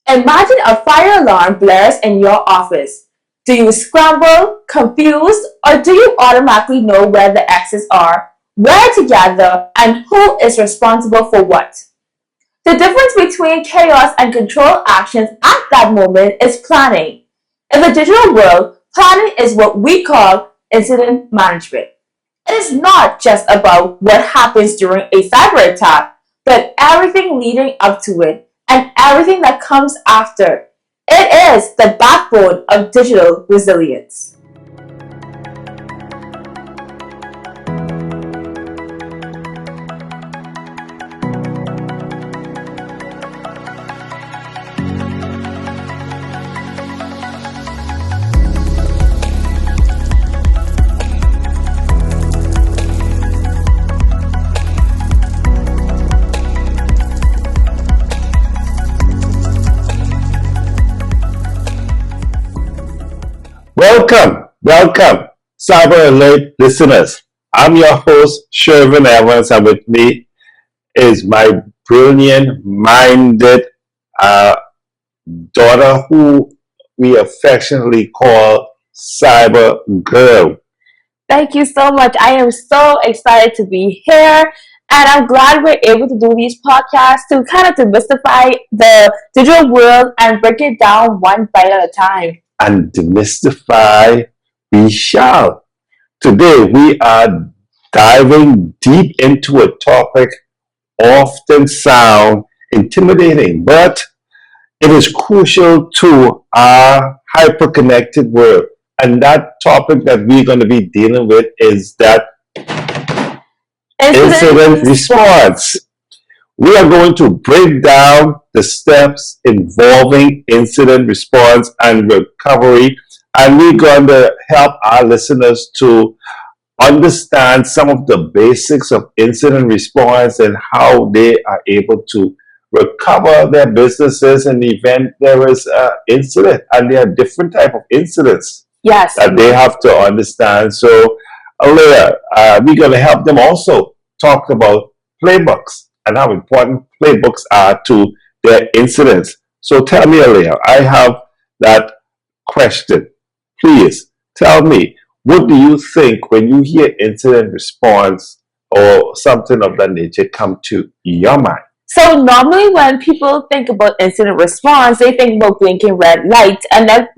Imagine a fire alarm blares in your office. Do you scramble, confused, or do you automatically know where the exits are, where to gather, and who is responsible for what? The difference between chaos and control actions at that moment is planning. In the digital world, planning is what we call incident management. It is not just about what happens during a cyber attack, but everything leading up to it and everything that comes after. It is the backbone of digital resilience. Welcome, CyberAlert listeners. I'm your host, Shervin Evans, and with me is my brilliant-minded daughter, who we affectionately call Cyber Girl. Thank you so much. I am so excited to be here, and I'm glad we're able to do these podcasts to kind of demystify the digital world and break it down one bite at a time. And demystify we shall. Today we are diving deep into a topic often sound intimidating, but it is crucial to our hyper-connected world. And that topic that we're going to be dealing with is that incident response. We are going to break down the steps involving incident response and recovery, and we're going to help our listeners to understand some of the basics of incident response and how they are able to recover their businesses in the event there is an incident. And there are different type of incidents that they have to understand. So, Alea, we're going to help them also talk about playbooks and how important playbooks are to their incidents. So tell me, Alea, I have that question. Please tell me, what do you think when you hear incident response or something of that nature come to your mind? So normally when people think about incident response, they think about blinking red lights and then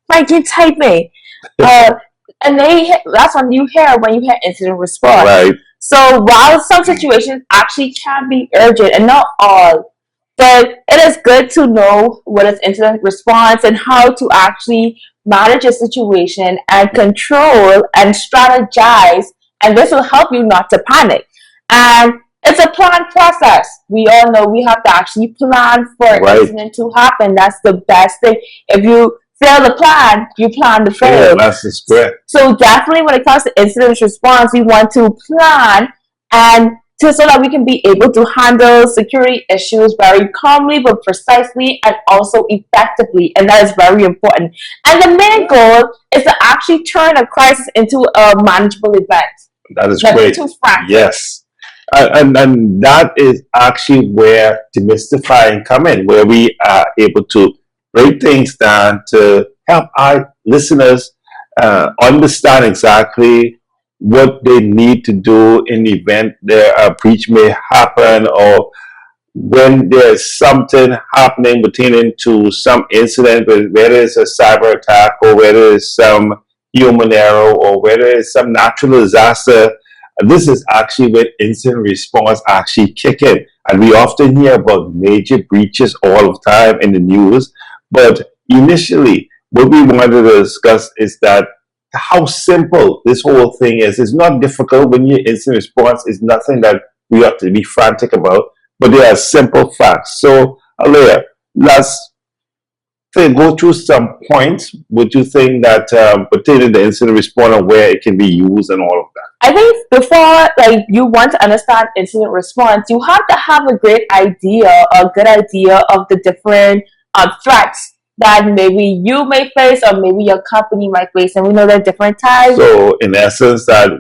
Frankie typing. And that's when you hear incident response. Right. So while some situations actually can be urgent, and not all, but it is good to know what is incident response and how to actually manage a situation and control and strategize, and this will help you not to panic. And it's a planned process. We all know we have to actually plan for an incident to happen. That's the best thing. If you fail the plan, you plan to fail. Yeah, that's correct. So definitely when it comes to incident response, we want to plan so that we can be able to handle security issues very calmly but precisely and also effectively, and that is very important. And the main goal is to actually turn a crisis into a manageable event. That is great. Yes. And that is actually where demystifying come in, where we are able to break things down to help our listeners understand exactly what they need to do in the event a breach may happen, or when there's something happening pertaining to some incident, whether it's a cyber attack or whether it's some human error or whether it's some natural disaster. This is actually when incident response actually kick in. And we often hear about major breaches all the time in the news. But initially, what we wanted to discuss is that how simple this whole thing is. It's not difficult. When your incident response is nothing that we have to be frantic about, but there are simple facts. So, Alea, let's go through some points. Would you think that pertaining to incident response and where it can be used and all of that? I think before you want to understand incident response, you have to have a good idea of the different threats that maybe you may face or maybe your company might face, and we know there are different types. So in essence, that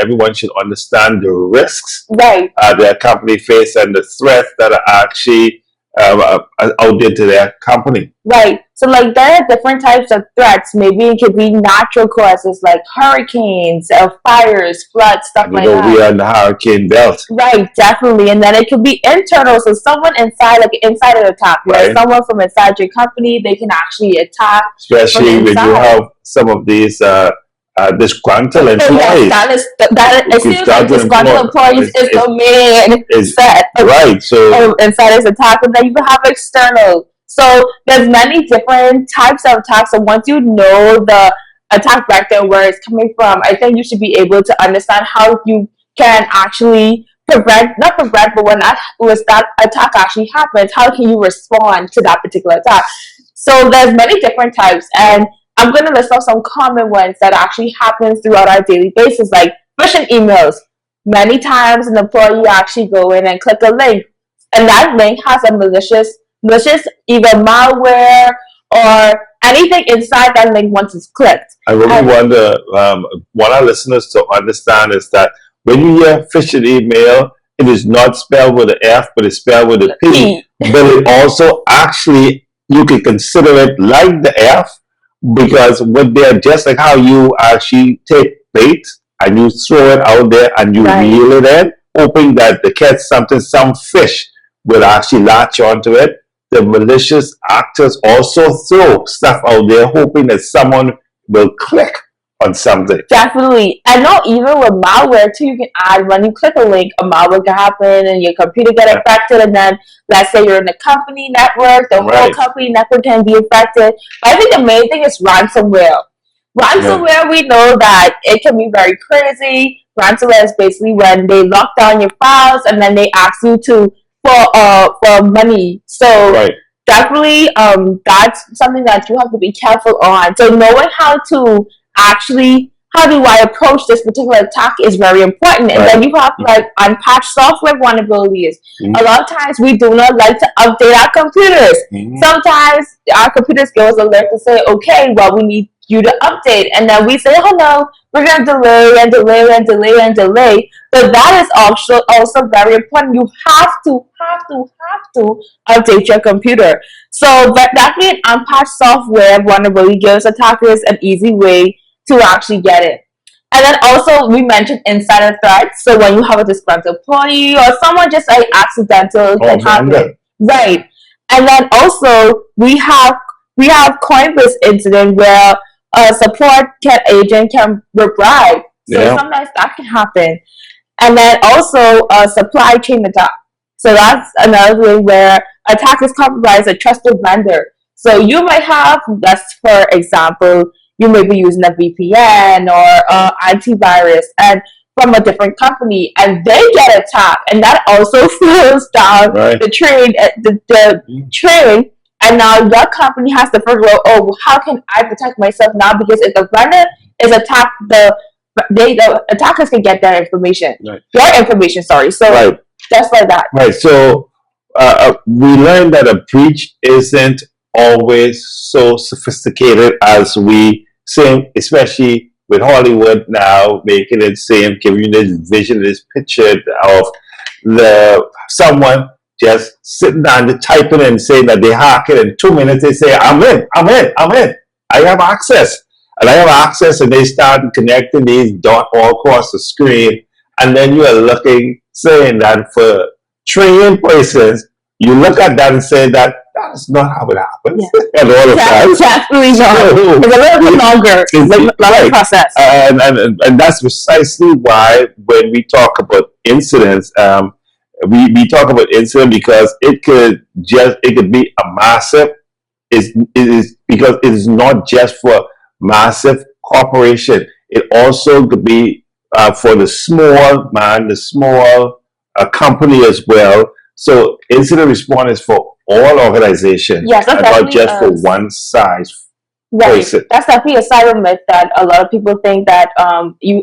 everyone should understand the risks that their company face and the threats that are actually out there to their company. Right. So like there are different types of threats. Maybe it could be natural causes like hurricanes, fires, floods, stuff like that. We are in the hurricane belt. Right, definitely. And then it could be internal. So someone inside, like insider attack, right? Someone from inside your company, they can actually attack. Especially when you have some of these disgruntled employees. It seems like disgruntled employees is the main set. Right. So insiders attack, and then you have external. So there's many different types of attacks. So once you know the attack vector where it's coming from, I think you should be able to understand how you can actually not prevent, but when that attack actually happens, how can you respond to that particular attack? So there's many different types, and I'm going to list off some common ones that actually happens throughout our daily basis, like phishing emails. Many times an employee actually go in and click a link, and that link has a malicious either malware or anything inside that link once it's clicked. I really want our listeners to understand is that when you hear phishing email, it is not spelled with an F, but it's spelled with a P. But it also actually, you can consider it like the F, because when they're just like how you actually take bait and you throw it out there and you reel it in, hoping that they catch something, some fish will actually latch onto it. The malicious actors also throw stuff out there, hoping that someone will click on something. Definitely. And not even with malware too, you can add when you click a link, a malware can happen and your computer get affected, and then let's say you're in a company network, the whole company network can be affected. But I think the main thing is ransomware. Ransomware, we know that it can be very crazy. Ransomware is basically when they lock down your files and then they ask you for money. So definitely that's something that you have to be careful on. So knowing how do I approach this particular attack is very important. And then you have like unpatched software vulnerabilities. A lot of times we do not like to update our computers. Sometimes our computers give us an alert to say, okay, well, we need you to update. And then we say, oh no, we're going to delay and delay and delay and delay. But that is also very important. You have to update your computer. So but definitely an unpatched software vulnerability gives attackers an easy way to actually get it. And then also we mentioned insider threats. So when you have a disgruntled employee or someone just like accidental can happen. Right. And then also we have Coinbase incident where a support agent can bribe. So sometimes that can happen. And then also a supply chain attack. So that's another way where attackers compromise a trusted vendor. So you might have, just for example, you may be using a VPN or antivirus and from a different company, and they get attacked, and that also slows down the train. And now your company has to figure out, oh, how can I protect myself now? Because if the vendor is attacked, the attackers can get their information, your information. Sorry, so just like that. Right. So we learned that a breach isn't always so sophisticated as we say, especially with Hollywood now making it seem, giving you this vision, this picture of someone just sitting down and typing and saying that they hack it in 2 minutes. They say, I'm in. I have access. And I have access, and they start connecting these dots all across the screen. And then you are looking, saying that for trained persons, you look at that and say that that's not how it happens. Yeah. And all of that. Definitely not. It's a little bit longer. It's a longer process. And that's precisely why when we talk about incidents, we talk about incident because it could be a massive. It is because it is not just for massive corporation. It also could be for the small company as well. So incident response is for all organizations, and not just for one size. Person. That's definitely a cyber myth that a lot of people think that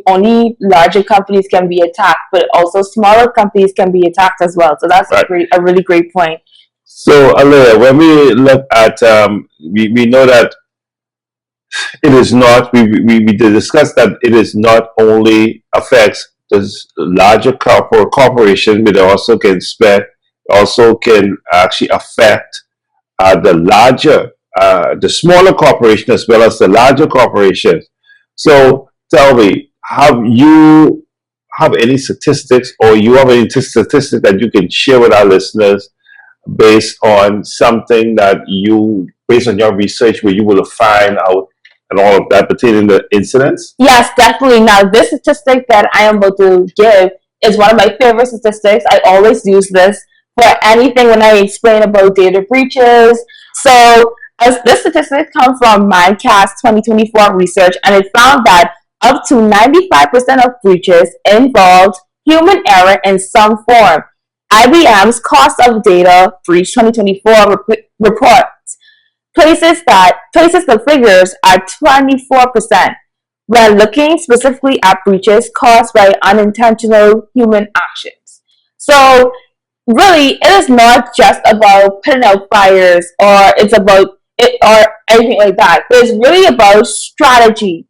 only larger companies can be attacked, but also smaller companies can be attacked as well. So that's a really great point. So, Alea, when we look at, we know that it is not, we discussed that it is not only affects the larger corporation, but it also can spread also can actually affect the smaller corporation as well as the larger corporations. So tell me, have any statistics, or you have any statistics that you can share with our listeners based on something that based on your research, where you will find out and all of that pertaining to incidents? Yes, definitely. Now, this statistic that I am about to give is one of my favorite statistics. I always use this for anything when I explain about data breaches. So, as this statistic comes from Mindcast 2024 research, and it found that up to 95% of breaches involved human error in some form. IBM's Cost of Data Breach 2024 report places the figures at 24% when looking specifically at breaches caused by unintentional human actions. So really, it is not just about putting out fires or it's about it or anything like that. It's really about strategy,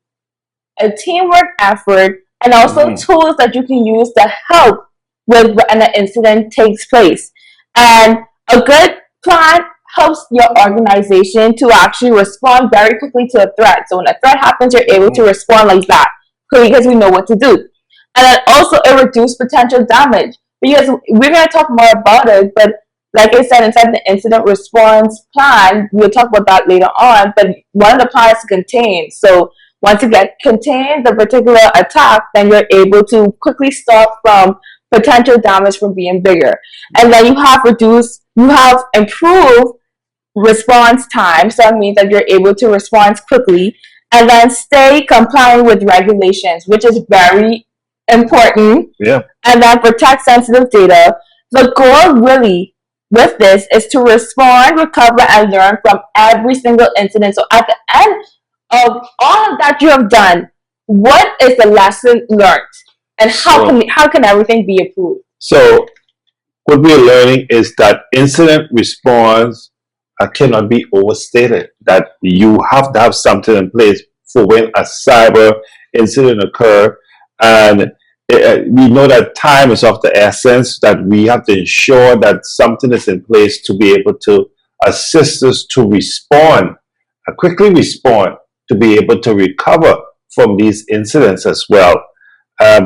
a teamwork effort, and also tools that you can use to help with when an incident takes place. And a good plan helps your organization to actually respond very quickly to a threat. So when a threat happens, you're able to respond like that because we know what to do. And then also it reduces potential damage, because we're going to talk more about it, but like I said, inside the incident response plan, we'll talk about that later on, but one of the plans is to contain. So once you get contained the particular attack, then you're able to quickly stop from potential damage from being bigger. And then you have improved response time. So that means that you're able to respond quickly, and then stay compliant with regulations, which is very important. Yeah. And then protect sensitive data. The goal really with this is to respond, recover, and learn from every single incident. So at the end of all of that you have done, what is the lesson learned, and how can everything be improved? So what we're learning is that incident response cannot be overstated. That you have to have something in place for when a cyber incident occurs, and we know that time is of the essence. That we have to ensure that something is in place to be able to assist us to respond, quickly respond, to be able to recover from these incidents as well.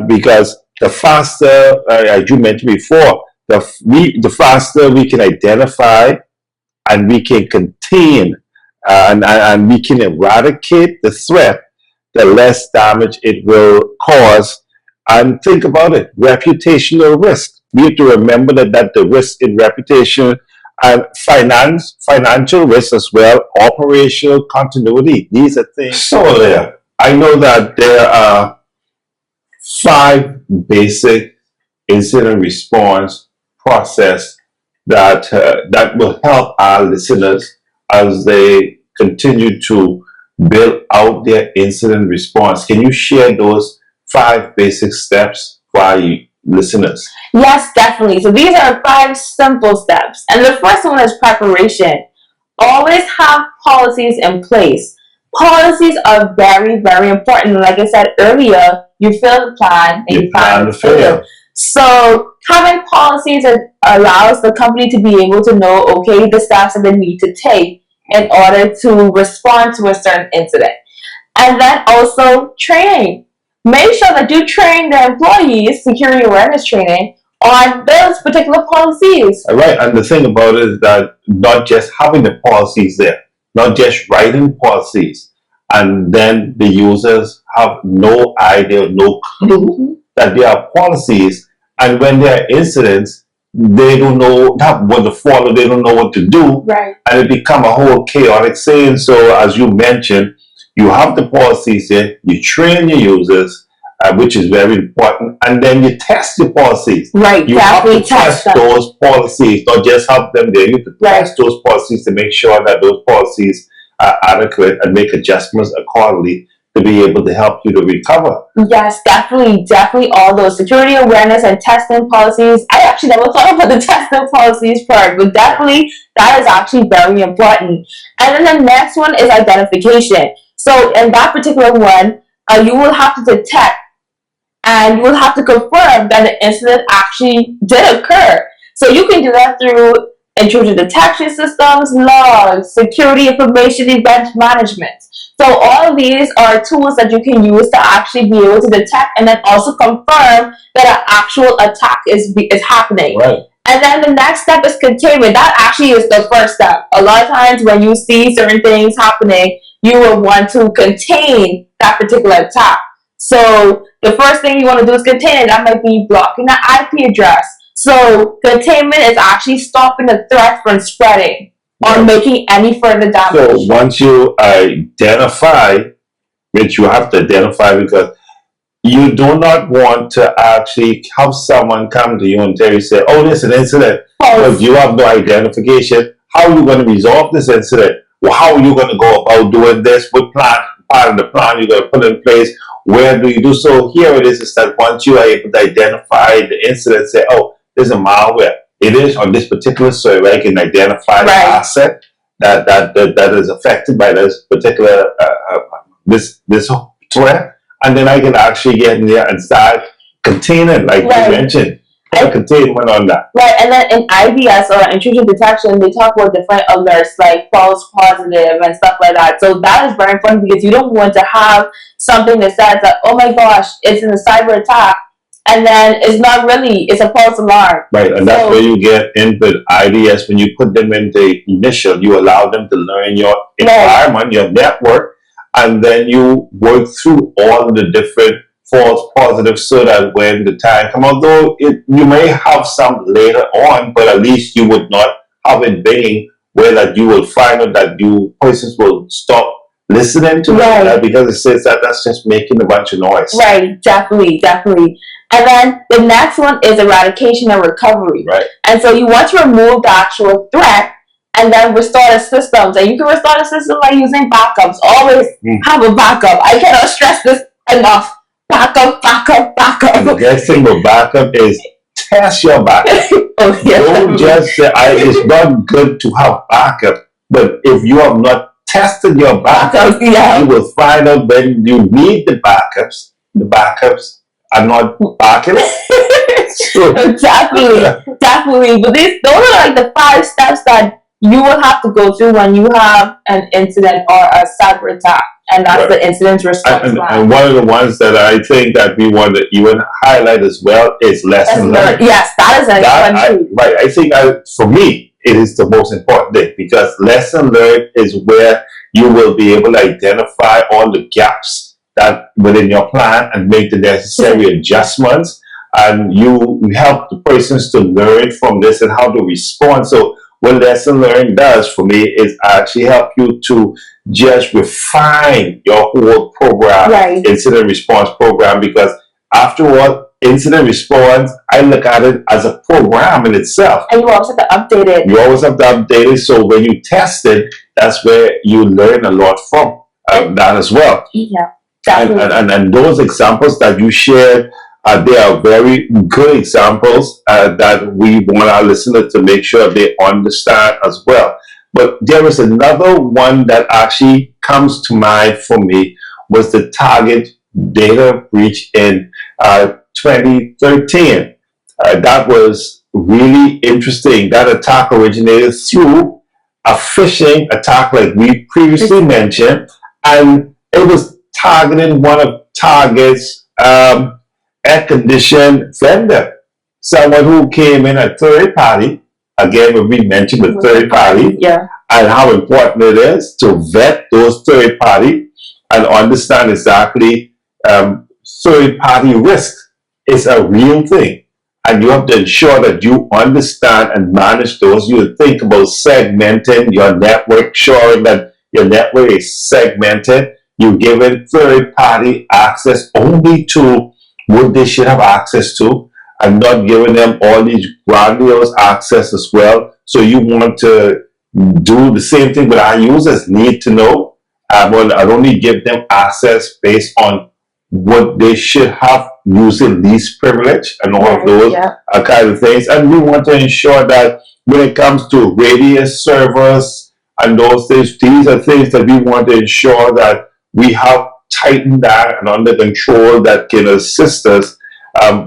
Because the faster, as you mentioned before, the faster we can identify and we can contain and we can eradicate the threat, the less damage it will cause. And think about it, reputational risk. We have to remember that the risk in reputation and financial risk as well, operational continuity. These are things. So there, I know that there are 5 basic incident response process that will help our listeners as they continue to build out their incident response. Can you share those 5 basic steps for our listeners? Yes, definitely. So these are 5 simple steps. And the first one is preparation. Always have policies in place. Policies are very, very important. Like I said earlier, you fill the plan and you plan to fail. So having policies that allows the company to be able to know, okay, the steps that they need to take in order to respond to a certain incident. And then also training. Make sure that you train the employees, security awareness training, on those particular policies. Right, and the thing about it is that not just having the policies there, not just writing policies, and then the users have no idea, no clue that there are policies, and when there are incidents, they don't know what to follow, they don't know what to do, right, and it become a whole chaotic scene. So as you mentioned, you have the policies there, you train your users, which is very important, and then you test your policies. Right, you have to test those policies, not just have them there. You have to test those policies to make sure that those policies are adequate and make adjustments accordingly to be able to help you to recover. Yes, definitely all those security awareness and testing policies. I actually never thought about the testing policies part, but definitely that is actually very important. And then the next one is identification. So in that particular one, you will have to detect and you will have to confirm that the incident actually did occur. So you can do that through intrusion detection systems, logs, security information, event management. So all of these are tools that you can use to actually be able to detect and then also confirm that an actual attack is happening. Right. And then the next step is containment. That actually is the first step. A lot of times when you see certain things happening, you will want to contain that particular attack. So the first thing you want to do is contain it. That might be blocking the IP address. So containment is actually stopping the threat from spreading or making any further damage. So once you identify, which you have to identify because you do not want to actually have someone come to you and tell you, say, oh, there's an incident. But you have no identification. How are you going to resolve this incident? Well, how are you going to go about doing this? What part of the plan you're going to put in place? Where do you do so? Here it is that once you are able to identify the incident, say, oh, there's a malware. It is on this particular server. I can identify the asset that is affected by this particular this threat. And then I can actually get in there and start containing, like you mentioned. Containment on that. Right, and then in IDS or intrusion detection, they talk about different alerts like false positive and stuff like that. So that is very important because you don't want to have something that says that, oh my gosh, it's in a cyber attack, and then it's not really, it's a false alarm. Right, and that's where you get into IDS. When you put them in the initial, you allow them to learn your environment, your network, and then you work through all the different false positives so that when the time comes, although you may have some later on, but at least you would not have it being where that you will find out that you persons will stop listening to it because it says that that's just making a bunch of noise. Right, definitely. And then the next one is eradication and recovery. Right. And so you want to remove the actual threat and then restore the systems. And you can restore the system by using backups. Always have a backup. I cannot stress this enough. Backup. And the next thing with backup is test your backup. Don't just say, it's not good to have backup. But if you have not tested your backup, you will find out when you need the backups are not backup. Definitely. But those are like the 5 steps that you will have to go through when you have an incident or a cyber attack. And that's the incident response plan. And one of the ones that I think that we want to even highlight as well is lesson learned. Yes, that is an important. Right. I think for me, it is the most important thing because lesson learned is where you will be able to identify all the gaps that within your plan and make the necessary adjustments. And you help the persons to learn from this and how to respond. So what lesson learned does for me is actually help you to just refine your whole program, incident response program, because after all, incident response, I look at it as a program in itself. And you always have to update it. You always have to update it. So when you test it, that's where you learn a lot from that as well. Yeah, and those examples that you shared, they are very good examples that we want our listeners to make sure they understand as well. But there is another one that actually comes to mind for me was the Target data breach in 2013. That was really interesting. That attack originated through a phishing attack like we previously mentioned, and it was targeting one of Target's air condition vendor, someone who came in a third party. Again, we mentioned the third party and how important it is to vet those third party and understand exactly third party risk is a real thing. And you have to ensure that you understand and manage those. You think about segmenting your network, ensuring that your network is segmented. You're giving third party access only to what they should have access to, and not giving them all these grandiose access as well. So you want to do the same thing, but our users need to know. Well, I only give them access based on what they should have using least privilege and all of those kind of things. And we want to ensure that when it comes to radius servers and those things, these are things that we want to ensure that we have tightened down and under control that can assist us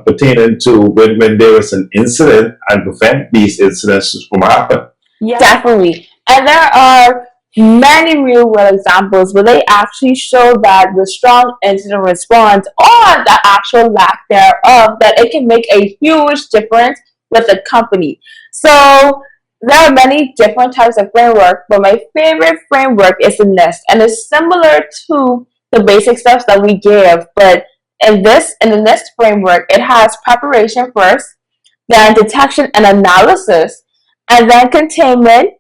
pertaining to when there is an incident and prevent these incidents from happening. Yeah, definitely. And there are many real world examples where they actually show that the strong incident response or the actual lack thereof, that it can make a huge difference with a company. So there are many different types of framework, but my favorite framework is the NIST, and it's similar to the basic steps that we give, but in the NIST framework, it has preparation first, then detection and analysis, and then containment,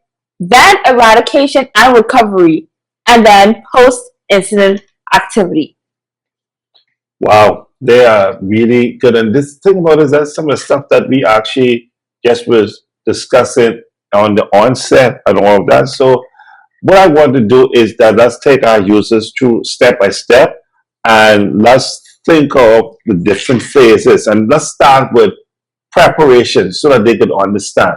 then eradication and recovery, and then post-incident activity. Wow, they are really good. And this thing about it is that some of the stuff that we actually just was discussing on the onset and all of that. So what I want to do is that let's take our users through step by step and let's think of the different phases and let's start with preparation so that they can understand.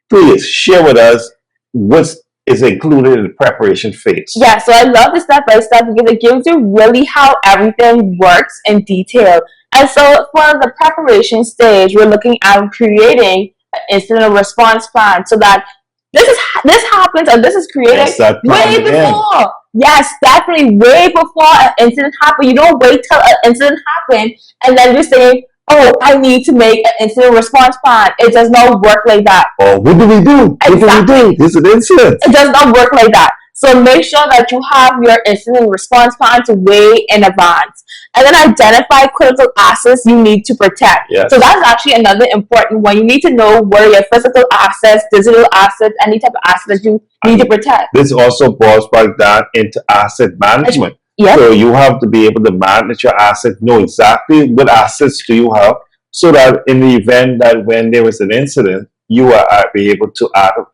Please share with us what is included in the preparation phase. Yeah, so I love the step by step because it gives you really how everything works in detail. And so for the preparation stage, we're looking at creating an incident response plan so that this happens and this is created way before. Yes, definitely way before an incident happens. You don't wait till an incident happens and then you say, oh, I need to make an incident response plan. It does not work like that. Oh, what do we do? Exactly. What do we do? This is an incident. It does not work like that. So make sure that you have your incident response plan to way in advance. And then identify critical assets you need to protect. Yes. So that's actually another important one. You need to know what are your physical assets, digital assets, any type of asset that you need to protect. This also boils back down into asset management. Yep. So you have to be able to manage your assets, know exactly what assets do you have, so that in the event that when there is an incident, you are be able to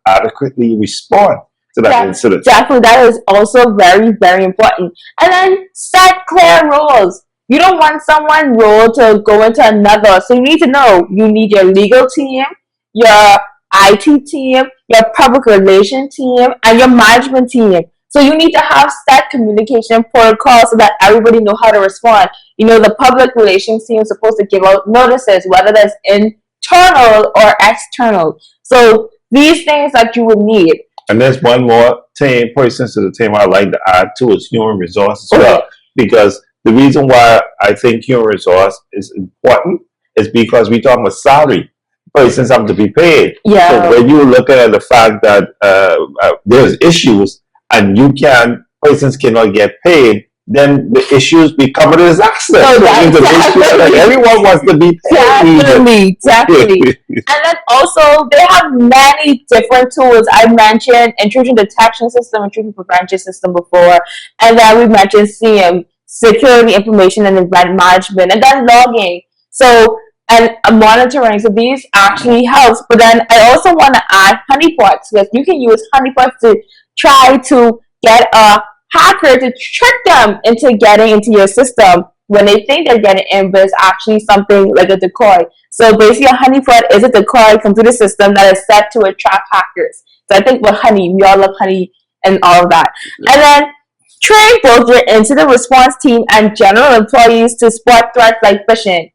adequately respond to that incident. Definitely, that is also very, very important. And then set clear roles. You don't want someone role to go into another. So you need to know you need your legal team, your IT team, your public relations team, and your management team. So you need to have set communication protocols so that everybody know how to respond. You know, the public relations team is supposed to give out notices, whether that's internal or external. So these things that you would need. And there's one more person to the team I'd like to add to is human resources as well. Because the reason why I think human resource is important is because we talk about salary. Persons have to be paid. Yeah. So when you look at the fact that there's issues and persons cannot get paid, then the issues become a disaster. Like everyone wants to be paid. Definitely. And then also they have many different tools. I mentioned intrusion detection system, intrusion prevention system before, and then we mentioned CM, security information and event management, and then logging. So and monitoring. So these actually helps. But then I also want to add honeypots, because you can use honeypots to try to get a hacker to trick them into getting into your system when they think they're getting in, but it's actually something like a decoy. So basically a honeypot is a decoy computer system that is set to attract hackers. So I think with honey, we all love honey and all of that. And then train both your incident response team and general employees to spot threats like phishing.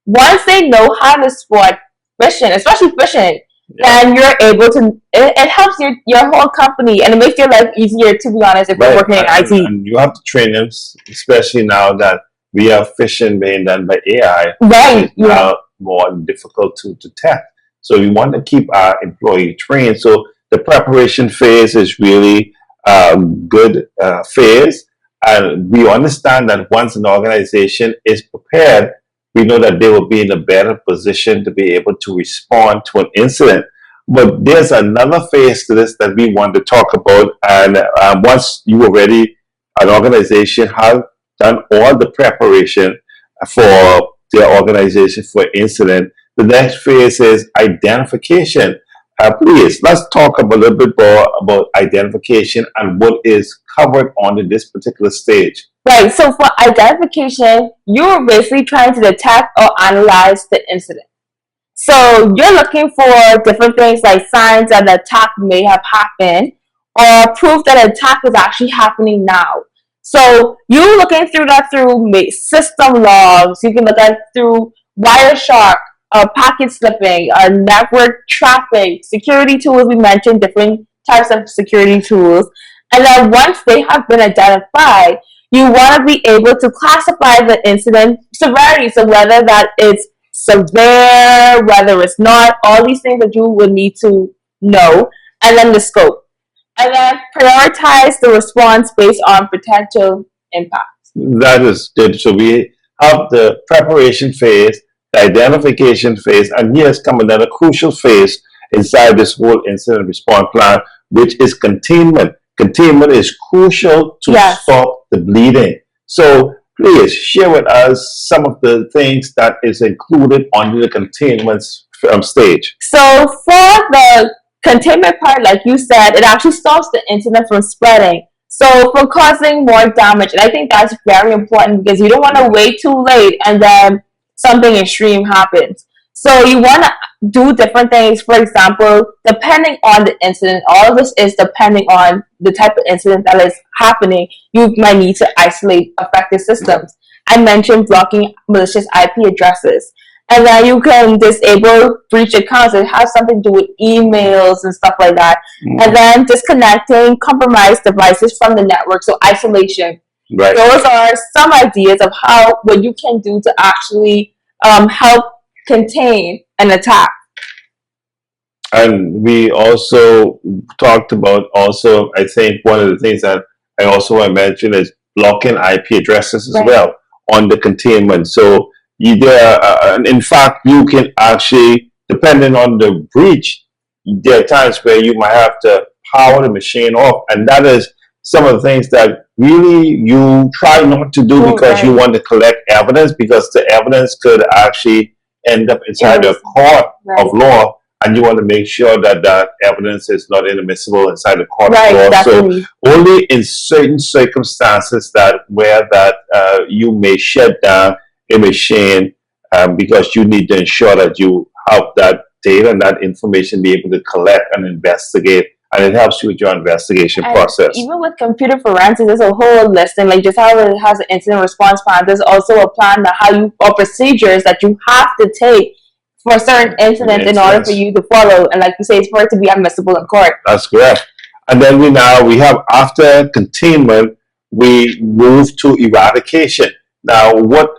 Once they know how to spot phishing, especially phishing, then you're able to, it helps your whole company, and it makes your life easier, to be honest, if you're working in IT. And you have to train them, especially now that we have phishing being done by AI. Right. It's now more difficult to detect. So we want to keep our employee trained. So the preparation phase is really a good phase. And we understand that once an organization is prepared, we know that they will be in a better position to be able to respond to an incident. But there's another phase to this that we want to talk about. And once you already, an organization has done all the preparation for their organization for incident, the next phase is identification. Please, let's talk a little bit more about identification and what is covered on this particular stage. Right, so for identification, you're basically trying to detect or analyze the incident. So you're looking for different things like signs that an attack may have happened, or proof that an attack is actually happening now. So you looking through that through system logs. You can look at through Wireshark, packet slipping, network traffic, security tools. We mentioned different types of security tools. And then once they have been identified, you want to be able to classify the incident severity. So whether that is severe, whether it's not, all these things that you would need to know, and then the scope. And then prioritize the response based on potential impact. That is good. So we have the preparation phase, the identification phase, and here's come another crucial phase inside this whole incident response plan, which is containment. Containment is crucial to stop the bleeding. So please share with us some of the things that is included under the containment stage. So for the containment part, like you said, it actually stops the incident from spreading. So from causing more damage. And I think that's very important because you don't want to wait too late and then something extreme happens. So you want to do different things. For example, depending on the incident, all of this is depending on the type of incident that is happening. You might need to isolate affected systems. I mentioned blocking malicious IP addresses. And then you can disable breach accounts. It has something to do with emails and stuff like that. And then disconnecting compromised devices from the network. So isolation. Right. Those are some ideas of what you can do to actually help contain an attack. And we also talked about I think one of the things that I also want to mention is blocking IP addresses as well on the containment. So in fact, you can actually, depending on the breach, there are times where you might have to power the machine off. And that is some of the things that really you try not to do because you want to collect evidence, because the evidence could actually end up inside the court of law. And you want to make sure that that evidence is not inadmissible inside the court of law. Definitely. So only in certain circumstances where you may shut down a machine because you need to ensure that you have that data and that information be able to collect and investigate, and it helps you with your investigation process. Even with computer forensics, there's a whole listing, like just how it has an incident response plan. There's also a plan that or procedures that you have to take for certain incidents in order for you to follow, and like you say, it's for it to be admissible in court. That's correct. And then we have after containment, we move to eradication. Now, what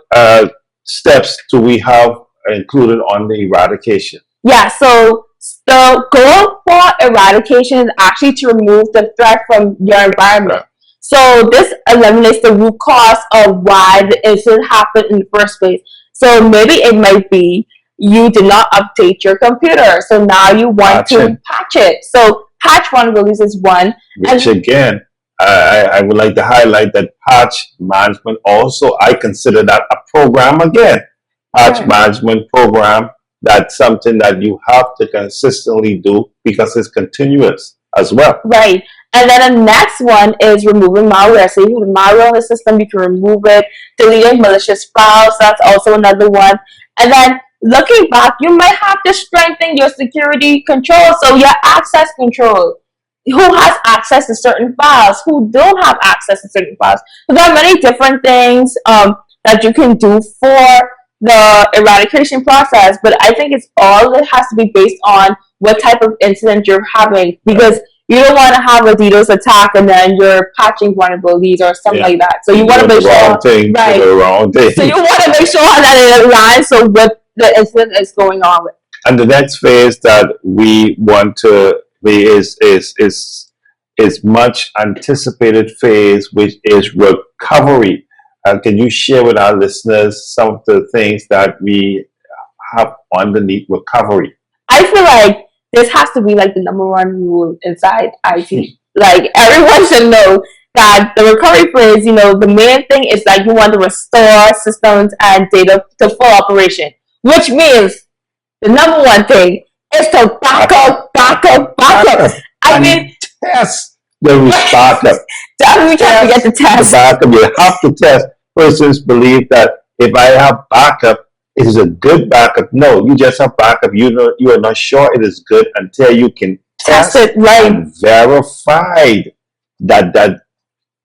steps do we have included on the eradication? Yeah, so the goal for eradication is actually to remove the threat from your environment. So this eliminates the root cause of why the incident happened in the first place. So maybe it might be you did not update your computer, so now you want to patch it. So patch vulnerabilities is one. Which again, I would like to highlight that patch management also, I consider that a program again. Patch management program, that's something that you have to consistently do because it's continuous as well. Right. And then the next one is removing malware. So you have malware on the system, you can remove it. Deleting malicious files, that's also another one. And then looking back, you might have to strengthen your security control. So your access control. Who has access to certain files? Who don't have access to certain files? So there are many different things that you can do for the eradication process. But I think it has to be based on what type of incident you're having, because you don't want to have a DDoS attack and then you're patching vulnerabilities or something like that. So you want to make sure, So you want to make ssure that it aligns with what the incident is going on with. And the next phase that we want to be is much anticipated phase, which is recovery. Can you share with our listeners some of the things that we have underneath recovery? I feel like this has to be like the number one rule inside IT. Like everyone should know that the recovery phase, the main thing is that you want to restore systems and data to full operation, which means the number one thing is to back up. I mean, test. There is backup. Definitely can't forget the test. The backup, you have to test. Persons believe that if I have backup, it is a good backup. No, you just have backup. You are not sure it is good until you can test it, right, and verify that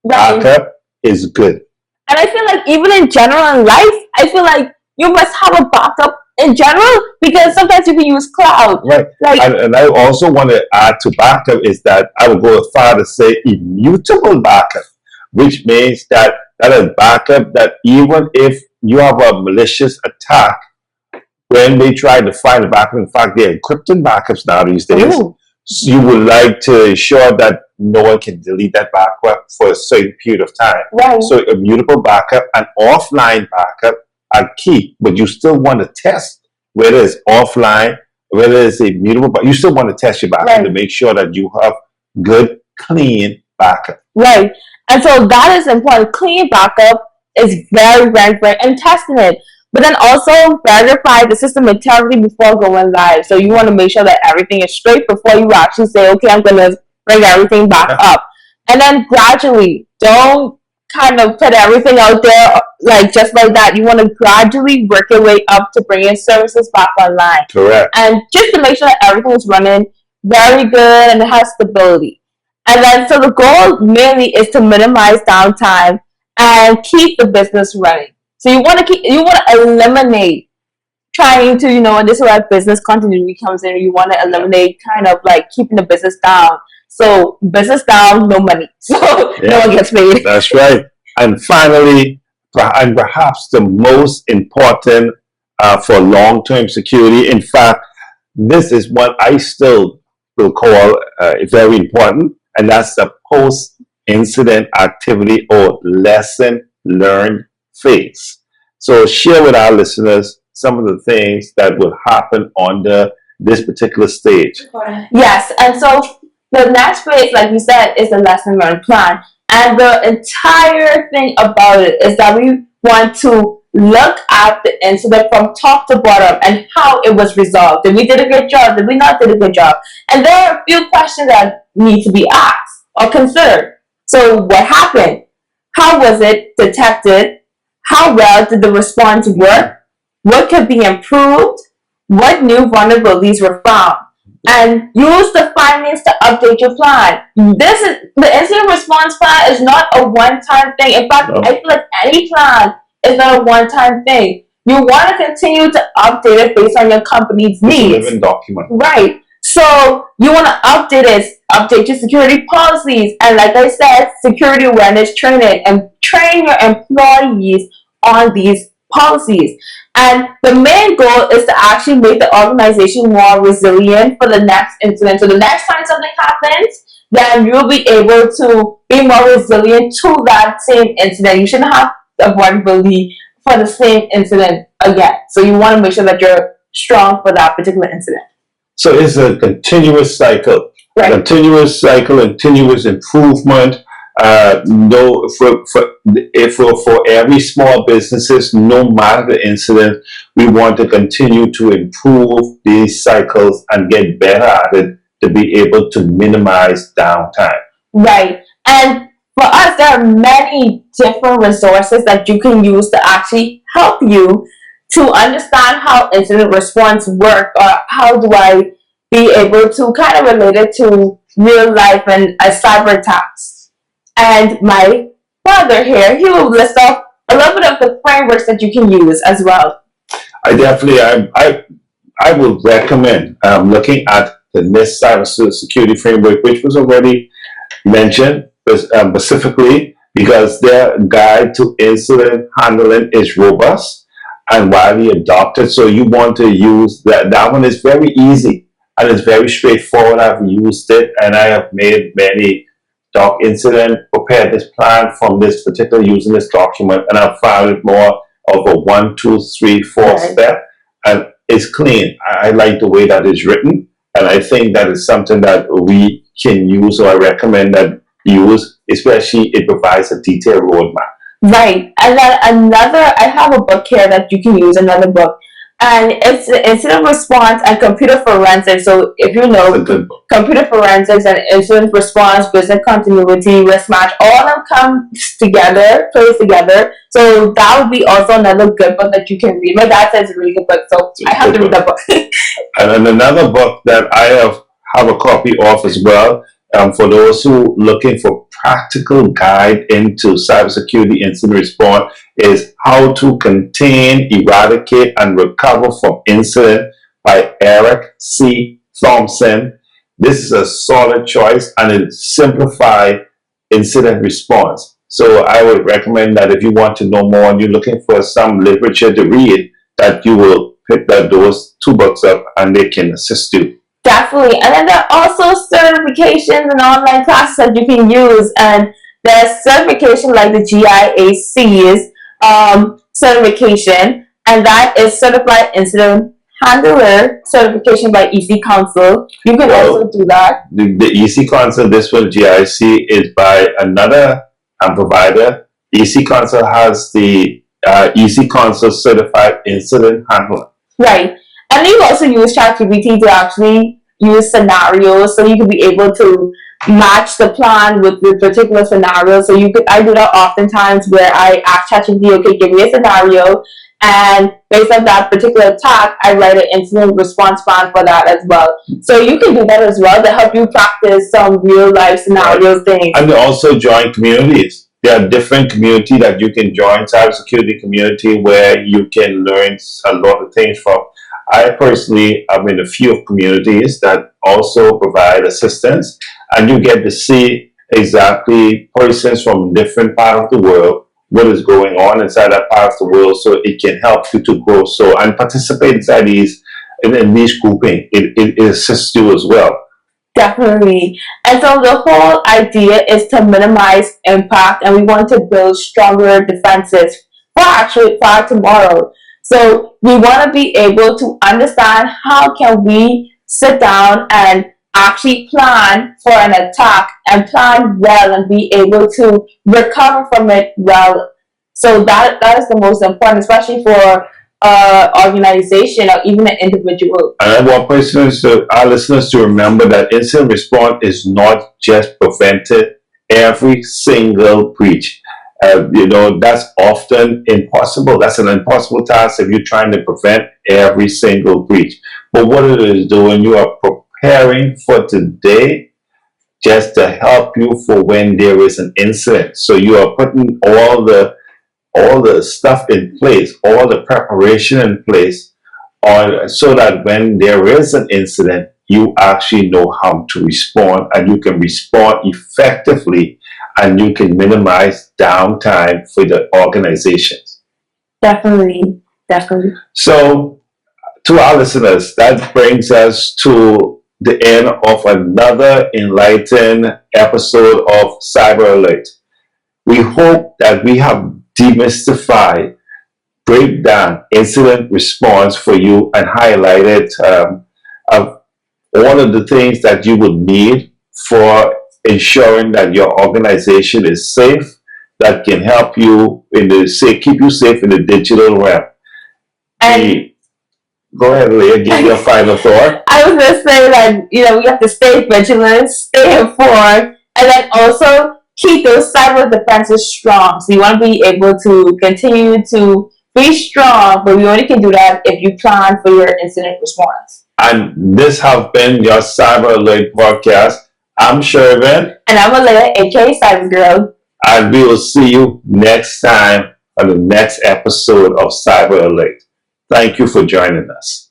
backup is good. And I feel like even in general in life, I feel like you must have a backup in general because sometimes you can use cloud. Right. Like, and I also want to add to backup is that I would go as far to say immutable backup, which means that is backup that even if you have a malicious attack, when they try to find a backup, in fact, they're encrypting backups now these days. ooh, So you would like to ensure that no one can delete that backup for a certain period of time. right, So immutable backup and offline backup are key, but you still want to test whether it's offline, whether it's immutable, but you still want to test your backup right, to make sure that you have good, clean backup. right. And so that is important. Clean backup is very, very, very, and testing it. But then also verify the system integrity before going live. So you want to make sure that everything is straight before you actually say, okay, I'm going to bring everything back up. And then gradually, don't kind of put everything out there like just like that. You want to gradually work your way up to bringing services back online. Correct. And just to make sure that everything is running very good and it has stability. And then so the goal mainly is to minimize downtime and keep the business running. So you want to eliminate trying to, and this is where business continuity comes in. You want to eliminate kind of like keeping the business down. So business down, no money. So no one gets paid. That's right. And finally, and perhaps the most important for long-term security. In fact, this is what I still will call very important, and that's the post-incident activity or lesson learned phase. So share with our listeners some of the things that will happen under this particular stage. Yes, and so the next phase, like you said, is the lesson learned plan. And the entire thing about it is that we want to look at the incident from top to bottom and how it was resolved. Did we did a good job? Did we not did a good job? And there are a few questions that need to be asked or considered. So what happened? How was it detected? How well did the response work? What could be improved? What new vulnerabilities were found? And use the findings to update your plan. This is the incident response plan is not a one-time thing. In fact, I feel like any plan is not a one-time thing. You want to continue to update it based on your company's needs. It's a living document. Right. So you want to update your security policies, and like I said, security awareness training, and train your employees on these policies. And the main goal is to actually make the organization more resilient for the next incident. So the next time something happens, then you'll be able to be more resilient to that same incident. You shouldn't have a vulnerability for the same incident again. So you want to make sure that you're strong for that particular incident. So it's a continuous cycle. Right. Continuous cycle, continuous improvement. No, for every small businesses, no matter the incident, we want to continue to improve these cycles and get better at it to be able to minimize downtime. Right. And for us, there are many different resources that you can use to actually help you to understand how incident response work, or how do I be able to kind of relate it to real life and cyber attacks. And my brother here, he will list off a little bit of the frameworks that you can use as well. I would recommend looking at the NIST cybersecurity framework, which was already mentioned specifically because their guide to incident handling is robust and widely adopted. So you want to use that. That one is very easy and it's very straightforward. I've used it and I have made many incident preparedness plan from this particular using this document, and I've found it more of a 1, 2, 3, 4 step, and it's clean. I like the way that it's written, and I think that is something that we can use, or I recommend that use, especially it provides a detailed roadmap. Right. And then I have a book here that you can use, another book. And it's incident response and computer forensics. So if you know, computer forensics and incident response, business continuity, risk match, all of them come together, plays together. So that would be also another good book that you can read. My dad says it's a really good book, so I have to read that book. And then another book that I have a copy of as well, for those who looking for practical guide into cybersecurity incident response is How to Contain, Eradicate, and Recover from Incident by Eric C. Thompson. This is a solid choice and it simplifies incident response. So I would recommend that if you want to know more and you're looking for some literature to read, that you will pick those two books up and they can assist you. Definitely. And then there are also certifications and online classes that you can use. And there's certification like the GIAC's certification, and that is Certified Incident Handler certification by EC Council. You can also do that. The EC Council, this one, GIC, is by another provider. EC Council has the EC Council Certified Incident Handler. Right. And you also use ChatGPT to actually use scenarios, so you can be able to match the plan with the particular scenario. So I do that oftentimes where I ask ChatGPT, okay, give me a scenario, and based on that particular attack, I write an incident response plan for that as well. So you can do that as well to help you practice some real life scenario things. And also join communities. There are different communities that you can join, cybersecurity community, where you can learn a lot of things from. I personally am in a few communities that also provide assistance, and you get to see exactly persons from different parts of the world, what is going on inside that part of the world, so it can help you to grow. So, and participate inside these, in these grouping, it assists you as well. Definitely. And so the whole idea is to minimize impact, and we want to build stronger defenses for tomorrow. So we want to be able to understand how can we sit down and actually plan for an attack and plan well and be able to recover from it well. So that is the most important, especially for organization or even an individual. And I want our listeners to remember that incident response is not just prevented every single breach. That's often impossible. That's an impossible task if you're trying to prevent every single breach. But what it is doing, you are preparing for today just to help you for when there is an incident. So you are putting all the stuff in place, all the preparation in place, so that when there is an incident, you actually know how to respond, and you can respond effectively, and you can minimize downtime for the organizations. Definitely. So, to our listeners, that brings us to the end of another enlightening episode of Cyber Alert. We hope that we have demystified, break down incident response for you, and highlighted all of the things that you would need for ensuring that your organization is safe, that can help you keep you safe in the digital realm. And go ahead, Leah, give your final thought. I was going to say that, we have to stay vigilant, stay informed, and then also keep those cyber defenses strong. So you want to be able to continue to be strong, but we only can do that if you plan for your incident response. And this has been your Cyber Alert Podcast. I'm Shervin. And I'm Alea, aka Cyber Girl. And we will see you next time on the next episode of Cyber Alert. Thank you for joining us.